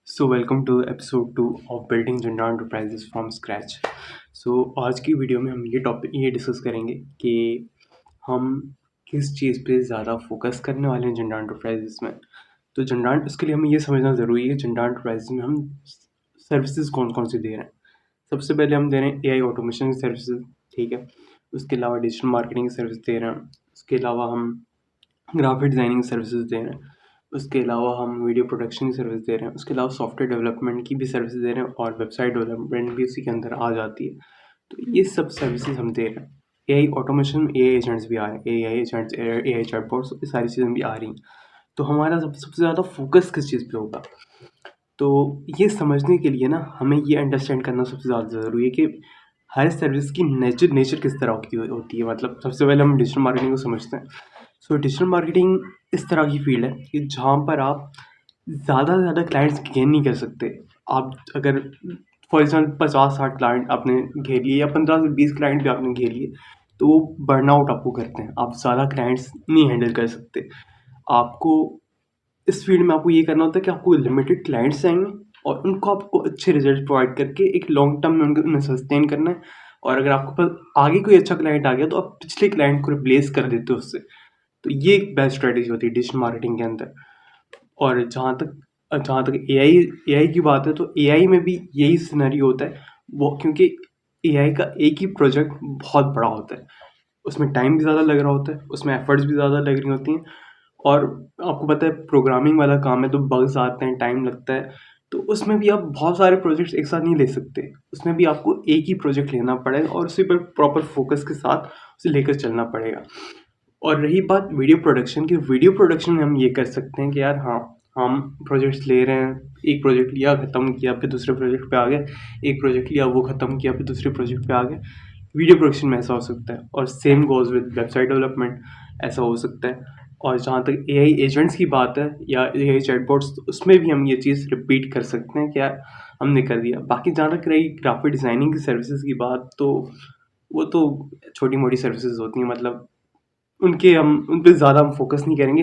Welcome to episode 2 of building gender enterprises from scratch. आज की video में हम ये डिस्कस करेंगे कि हम किस चीज़ पे ज़्यादा फोकस करने वाले हैं जेंडर एंटरप्राइजेस में। तो जेंडर इसके लिए हमें ये समझना ज़रूरी है जेंडर एंटरप्राइजेस में हम सर्विसेज कौन कौन सी दे रहे हैं। सबसे पहले हम दे रहे हैं एआई ऑटोमेशन की सर्विसेज, ठीक है। उसके अलावा डिजिटल मार्केटिंग की सर्विस दे रहे हैं। उसके अलावा हम ग्राफिक डिज़ाइनिंग सर्विसेज दे रहे हैं। उसके अलावा हम वीडियो प्रोडक्शन की सर्विस दे रहे हैं। उसके अलावा सॉफ्टवेयर डेवलपमेंट की भी सर्विस दे रहे हैं और वेबसाइट डेवलपमेंट भी उसी के अंदर आ जाती है। तो ये सब सर्विसेज हम दे रहे हैं। एआई ऑटोमेशन में एआई एजेंट्स भी आ रहे हैं, एआई एजेंट्स, एआई चैटबॉट्स, ये सारी चीज़ें भी आ रही हैं। तो हमारा सबसे ज़्यादा फोकस किस चीज़ पे होगा? तो ये समझने के लिए ना हमें ये अंडरस्टैंड करना सबसे ज़्यादा ज़रूरी है कि हर सर्विस की नेचर किस तरह की होती है। मतलब सबसे पहले हम डिजिटल मार्केटिंग को समझते हैं। डिजिटल मार्केटिंग इस तरह की फील्ड है कि जहाँ पर आप ज़्यादा से ज़्यादा क्लाइंट्स गेन नहीं कर सकते। आप अगर फॉर एग्जाम्पल 50-60 क्लाइंट आपने घेर लिए या 15 से 20 क्लाइंट भी आपने घेर लिए, तो वो बर्नआउट आपको करते हैं। आप ज़्यादा क्लाइंट्स नहीं हैंडल कर सकते। आपको इस फील्ड में आपको ये करना होता है कि आपको लिमिटेड क्लाइंट्स आएंगे और उनको आपको अच्छे रिजल्ट प्रोवाइड करके एक लॉन्ग टर्म में उन्हें सस्टेन करना है। और अगर आपके पास आगे कोई अच्छा क्लाइंट आ गया तो आप पिछले क्लाइंट को रिप्लेस कर देते हो उससे। तो ये एक बेस्ट स्ट्रेटेजी होती है डिजिटल मार्केटिंग के अंदर। और जहाँ तक एआई की बात है, तो एआई में भी यही सिनेरियो होता है। वो क्योंकि एआई का एक ही प्रोजेक्ट बहुत बड़ा होता है, उसमें टाइम भी ज़्यादा लग रहा होता है, उसमें एफर्ट्स भी ज़्यादा लग रही होती हैं। और आपको पता है प्रोग्रामिंग वाला काम है तो बग्स आते हैं, टाइम लगता है। तो उसमें भी आप बहुत सारे प्रोजेक्ट्स एक साथ नहीं ले सकते। उसमें भी आपको एक ही प्रोजेक्ट लेना पड़ेगा और उसी पर प्रॉपर फोकस के साथ उसे लेकर चलना पड़ेगा। और रही बात वीडियो प्रोडक्शन की, वीडियो प्रोडक्शन में हम ये कर सकते हैं कि यार हाँ, हम प्रोजेक्ट्स ले रहे हैं, एक प्रोजेक्ट लिया, ख़त्म किया, फिर दूसरे प्रोजेक्ट पे आ गए, एक प्रोजेक्ट लिया, वो ख़त्म किया, फिर दूसरे प्रोजेक्ट पे आ गए। वीडियो प्रोडक्शन में ऐसा हो सकता है। और same goes with website development, ऐसा हो सकता है। और जहाँ तक एआई एजेंट्स की बात है या एआई चैटबॉट्स, तो उसमें भी हम ये चीज़ रिपीट कर सकते हैं कि यार हमने कर दिया। बाकी जहाँ तक रही ग्राफिक डिज़ाइनिंग की सर्विसेज की बात, तो वो तो छोटी मोटी सर्विसेज होती हैं। मतलब उन पे ज़्यादा हम फोकस नहीं करेंगे।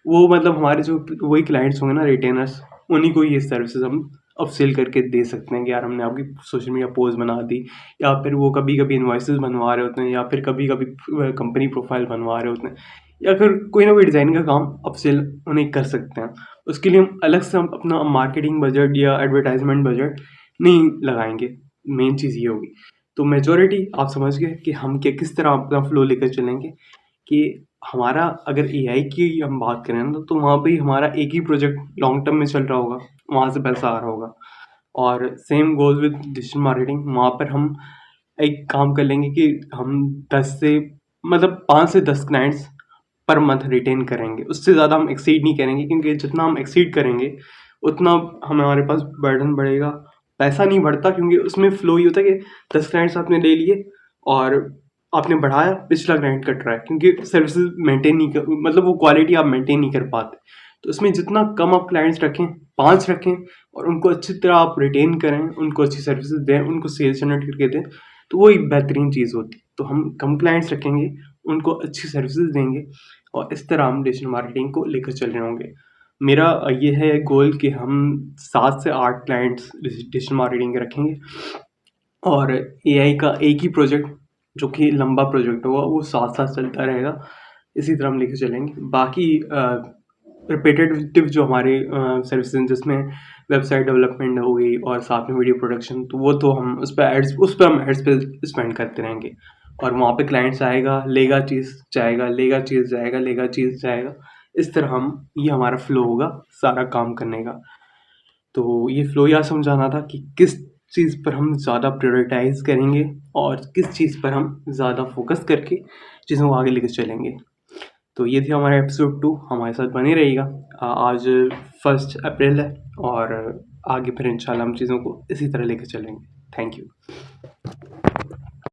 वो मतलब हमारे जो वही क्लाइंट्स होंगे ना, रिटेनर्स, उन्हीं को ये सर्विसेज हम अपसेल करके दे सकते हैं कि यार हमने आपकी सोशल मीडिया पोस्ट बना दी, या फिर वो कभी-कभी इनवॉइसेस बनवा रहे होते हैं, या फिर कभी-कभी कंपनी प्रोफाइल बनवा रहे होते हैं, या फिर कोई ना कोई डिज़ाइनिंग का काम अपसेल उन्हें कर सकते हैं। उसके लिए हम अलग से हम अपना मार्केटिंग बजट या एडवर्टाइजमेंट बजट नहीं लगाएँगे। मेन चीज़ ये होगी। तो मेजॉरिटी आप समझ गए कि हम किस तरह अपना फ्लो लेकर चलेंगे। कि हमारा अगर एआई की हम बात करें ना, तो वहाँ पे हमारा एक ही प्रोजेक्ट लॉन्ग टर्म में चल रहा होगा, वहाँ से पैसा आ रहा होगा। और same goes with digital marketing, वहाँ पर हम एक काम कर लेंगे कि हम 10 से मतलब 5 से 10 क्लाइंट्स पर मंथ रिटेन करेंगे। उससे ज़्यादा हम एक्सीड नहीं करेंगे, क्योंकि जितना हम एक्सीड करेंगे उतना हमारे पास बर्डन बढ़ेगा। पैसा नहीं बढ़ता, क्योंकि उसमें फ्लो ये होता है कि 10 क्लाइंट्स आपने ले लिए और आपने बढ़ाया, पिछला क्लाइंट कट रहा है, क्योंकि सर्विसेज मेंटेन नहीं कर, मतलब वो क्वालिटी आप मेंटेन नहीं कर पाते। तो इसमें जितना कम आप क्लाइंट्स रखें, 5 रखें, और उनको अच्छी तरह आप रिटेन करें, उनको अच्छी सर्विसेज दें, उनको सेल्स जनरेट करके दें, तो वो एक बेहतरीन चीज़ होती है। तो हम कम क्लाइंट्स रखेंगे, उनको अच्छी सर्विसेज देंगे, और इस तरह हम डिजिटल मार्केटिंग को लेकर चल रहे होंगे। मेरा ये है गोल कि हम 7 से 8 क्लाइंट्स डिजिटल मार्केटिंग के रखेंगे, और एआई का एक ही प्रोजेक्ट जो कि लंबा प्रोजेक्ट होगा, वो साथ-साथ चलता रहेगा। इसी तरह हम लेके चलेंगे। बाकी रिपिटेटिव जो हमारे सर्विसेज हैं, जिसमें वेबसाइट डेवलपमेंट हो गई और साथ में वीडियो प्रोडक्शन, तो वो तो हम उस पे हम एड्स पे स्पेंड करते रहेंगे। और वहाँ पे क्लाइंट्स आएगा, लेगा चीज़, जाएगा, लेगा चीज़, जाएगा, लेगा चीज़, जाएगा। इस तरह ये हमारा फ्लो होगा सारा काम करने का। तो ये फ्लो यह समझाना था कि किस चीज़ पर हम ज़्यादा प्रायोरिटाइज़ करेंगे और किस चीज़ पर हम ज़्यादा फोकस करके चीज़ों को आगे लेके चलेंगे। तो ये थी हमारा एपिसोड 2, हमारे साथ बने रहिएगा। आज 1 अप्रैल है, और आगे फिर इंशाल्लाह हम चीज़ों को इसी तरह लेके चलेंगे। Thank you.